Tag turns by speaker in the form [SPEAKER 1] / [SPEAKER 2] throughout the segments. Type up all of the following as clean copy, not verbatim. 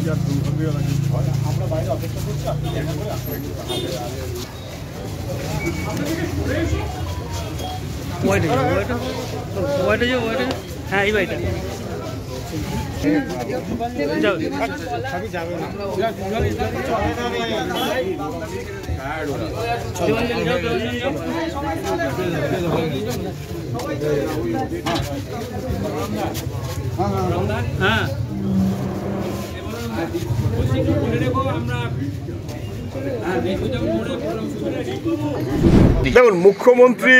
[SPEAKER 1] যার দুর্ভাগ্য হয় আমরা বাইরে অপেক্ষা করছি আপনি দেখা করে
[SPEAKER 2] হ্যাঁ এই বাড়িটা হ্যাঁ
[SPEAKER 1] দেখুন মুখ্যমন্ত্রী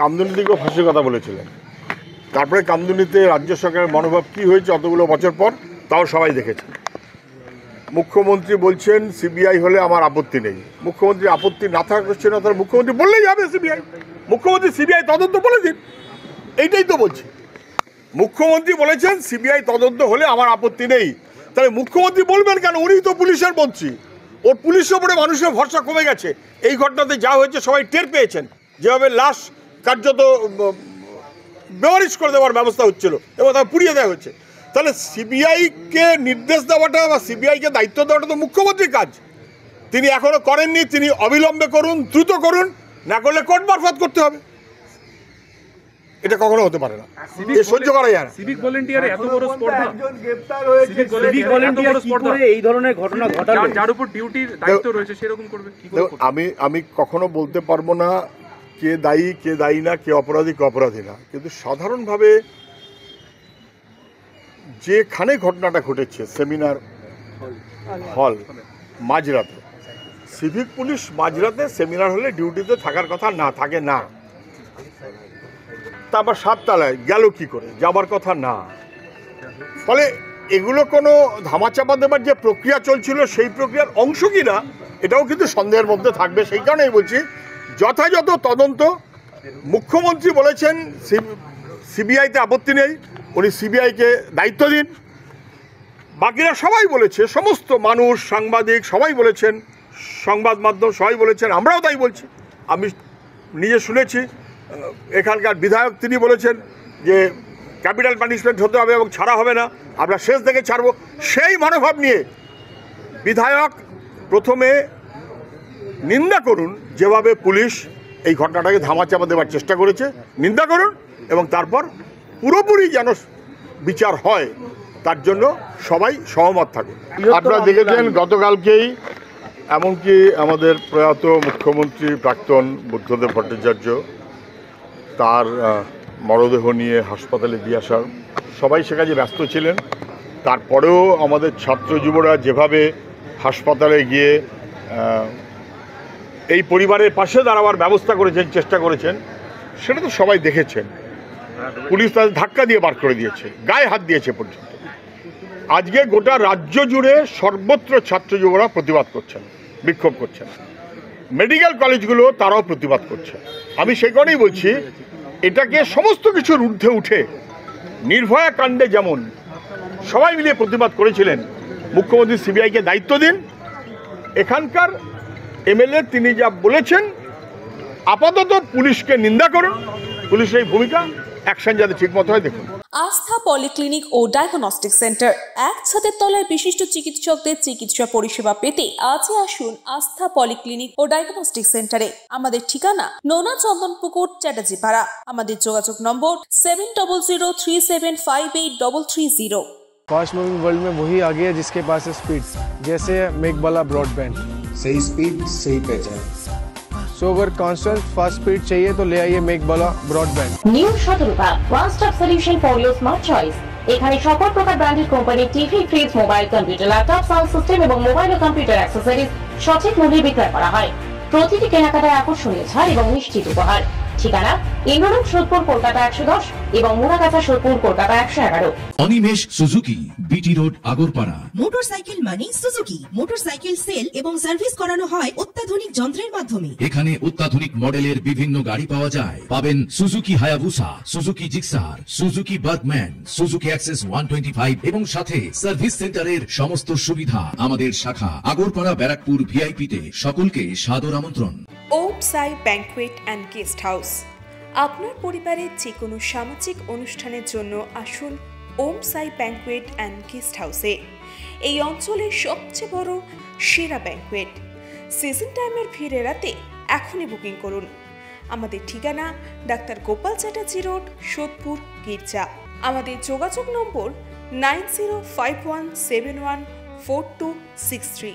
[SPEAKER 1] কামদুনিকেও ফাঁসির কথা বলেছিলেন। তারপরে কামদুনিতে রাজ্য সরকারের মনোভাব কী হয়েছে অতগুলো বছর পর তাও সবাই দেখেছে। মুখ্যমন্ত্রী বলছেন সিবিআই হলে আমার আপত্তি নেই। মুখ্যমন্ত্রী আপত্তি না থাকছে না, তার মুখ্যমন্ত্রী বললেই হবে সিবিআই। মুখ্যমন্ত্রী সিবিআই তদন্ত বলে দিন, এইটাই তো বলছি। মুখ্যমন্ত্রী বলেছেন সিবিআই তদন্ত হলে আমার আপত্তি নেই। তাহলে মুখ্যমন্ত্রী বলবেন কেন? উনিই তো পুলিশের মন্ত্রী। ওর পুলিশের উপরে মানুষের ভরসা কমে গেছে। এই ঘটনাতে যা হয়েছে সবাই টের পেয়েছেন, যেভাবে লাশ কার্যত বেওয়ারিশ করে দেওয়ার ব্যবস্থা হচ্ছিল এবং তা পুড়িয়ে দেওয়া হচ্ছে। তাহলে সিবিআইকে নির্দেশ দেওয়াটা বা সিবিআইকে দায়িত্ব দেওয়াটা তো মুখ্যমন্ত্রীর কাজ। তিনি এখনো করেননি। তিনি অবিলম্বে করুন, দ্রুত করুন, না করলে কোর্ট মারফত করতে হবে। এটা কখনো হতে পারে না, সহ্য করা যায় না।
[SPEAKER 2] সিভিক ভলান্টিয়ারে এত বড় স্পর্ধা, একজন গ্রেফতার হয়েছে, সিভিক ভলান্টিয়ার কি করে এই ধরনের ঘটনা ঘটালো? যার উপর ডিউটির দায়িত্ব রয়েছে সেরকম করবে কি করে?
[SPEAKER 1] আমি কখনো বলতে পারবো না কে দায়ী কে দায়ী না, কে অপরাধী কে অপরাধী না, কিন্তু সাধারণভাবে যেখানে ঘটনাটা ঘটেছে সেমিনার হল মাঝরাতে, সিভিক পুলিশ মাঝরাতে সেমিনার হলে ডিউটিতে থাকার কথা না, থাকে না। তারপর 7 তলায় গেল কি করে, যাবার কথা না। ফলে এগুলো কোনো ধামাচাপা দেবার যে প্রক্রিয়া চলছিল সেই প্রক্রিয়ার অংশ কি না এটাও কিন্তু সন্দেহের মধ্যে থাকবে। সেই কারণেই বলছি যথাযথ তদন্ত। মুখ্যমন্ত্রী বলেছেন সিবিআইতে আপত্তি নেই, উনি সিবিআইকে দায়িত্ব দিন। বাকিরা সবাই বলেছে, সমস্ত মানুষ, সাংবাদিক সবাই বলেছেন, সংবাদ মাধ্যম সবাই বলেছেন, আমরাও তাই বলছি। আমি নিজে শুনেছি এখানকার বিধায়ক তিনি বলেছেন যে ক্যাপিটাল পানিশমেন্ট হতে হবে এবং ছাড়া হবে না, আমরা শেষ থেকে ছাড়বো। সেই মনোভাব নিয়ে বিধায়ক প্রথমে নিন্দা করুন যেভাবে পুলিশ এই ঘটনাটাকে ধামাচাপা দেওয়ার চেষ্টা করেছে, নিন্দা করুন, এবং তারপর পুরোপুরি যেন বিচার হয় তার জন্য সবাই সহমত থাকে। আপনারা দেখেছেন গতকালকেই এমনকি আমাদের প্রয়াত মুখ্যমন্ত্রী প্রাক্তন বুদ্ধদেব ভট্টাচার্য তার মরদেহ নিয়ে হাসপাতালে দিয়ে আসার সবাই সে কাজে ব্যস্ত ছিলেন। তারপরেও আমাদের ছাত্র যুবরা যেভাবে হাসপাতালে গিয়ে এই পরিবারের পাশে দাঁড়াবার ব্যবস্থা করেছেন, চেষ্টা করেছেন, সেটা তো সবাই দেখেছেন। পুলিশ তাদের ধাক্কা দিয়ে বার করে দিয়েছে, গায়ে হাত দিয়েছে পর্যন্ত। আজকে গোটা রাজ্য জুড়ে সর্বত্র ছাত্র যুবরা প্রতিবাদ করছেন, বিক্ষোভ করছেন। মেডিকেল কলেজগুলো তারাও প্রতিবাদ করছে। আমি সেই কারণেই বলছি এটাকে সমস্ত কিছুর ঊর্ধ্বে উঠে নির্ভয়া কাণ্ডে যেমন সবাই মিলে প্রতিবাদ করেছিলেন, মুখ্যমন্ত্রী সিবিআইকে দায়িত্ব দিন। এখানকার এমএলএ তিনি যা বলেছেন আপাতত পুলিশকে নিন্দা করুন, পুলিশের এই ভূমিকা অ্যাকশন যাতে ঠিকমতো হয় দেখুন।
[SPEAKER 3] আস্থা পলিক্লিনিক ও ডায়াগনস্টিক সেন্টার, এক ছাদের তলায় বিশিষ্ট চিকিৎসকদের চিকিৎসা পরিষেবা পেতে আজই আসুন আস্থা পলিক্লিনিক ও ডায়াগনস্টিক সেন্টারে। আমাদের ঠিকানা নোনা চন্দনপুকুর, চ্যাটার্জিপাড়া। আমাদের যোগাযোগ নম্বর 7003758330।
[SPEAKER 4] फास्ट मूविंग वर्ल्ड में वही आगे है जिसके पास है स्पीड, जैसे मेघबाला ब्रॉडबैंड।
[SPEAKER 5] सही स्पीड सही पहचान।
[SPEAKER 4] सो अगर कांस्टेंट फास्ट स्पीड चाहिए तो ले आइए मेघबाला ब्रॉडबैंड।
[SPEAKER 6] নিউ সতর্কতা, one stop solution for your smart choice. এখানে সকল প্রকার ব্র্যান্ডেড কোম্পানির TV, fridge, mobile, computer, laptop, sound system এবং মোবাইল ও কম্পিউটার অ্যাক্সেসরিজ সঠিক মূল্যে বিক্রয় করা হয়। প্রতিটি কেনাকাটায় আকর্ষণীয় ছাড় এবং নিশ্চিত উপহার। ঠিকানা ইন্দ্রনগর, সোদপুর, কলকাতা 110 এবং Muragachha, Sodepur, Kolkata 111।
[SPEAKER 7] Animesh Suzuki, BT road, Agarpara.
[SPEAKER 8] Motorcycle মানে সুজুকি। মোটরসাইকেল সেল এবং সার্ভিস করানো হয় অত্যাধুনিক যন্ত্রের মাধ্যমে।
[SPEAKER 7] এখানে অত্যাধুনিক মডেলের বিভিন্ন গাড়ি পাওয়া যায়। পাবেন Suzuki Hayabusa, Suzuki Gixxer, Suzuki Bergman, Suzuki access 125 এবং সাথে সার্ভিস সেন্টারের সমস্ত সুবিধা। আমাদের শাখা আগরপাড়া, ব্যারাকপুর ভিআইপি তে। সকলকে সাদর আমন্ত্রণ।
[SPEAKER 3] ওম সাই ব্যাংকুয়েট অ্যান্ড গেস্ট হাউস। আপনার পরিবারের যে কোনো সামাজিক অনুষ্ঠানের জন্য আসুন ওম সাই ব্যাংকুয়েট অ্যান্ড গেস্ট হাউসে। এই অঞ্চলের সবচেয়ে বড় সেরা ব্যাংকুয়েট। সিজন টাইমের ভিড় এড়াতে এখনই বুকিং করুন। আমাদের ঠিকানা ডাক্তার গোপাল চ্যাটার্জি রোড, সোদপুর, গির্জা। আমাদের যোগাযোগ নম্বর 9051714263।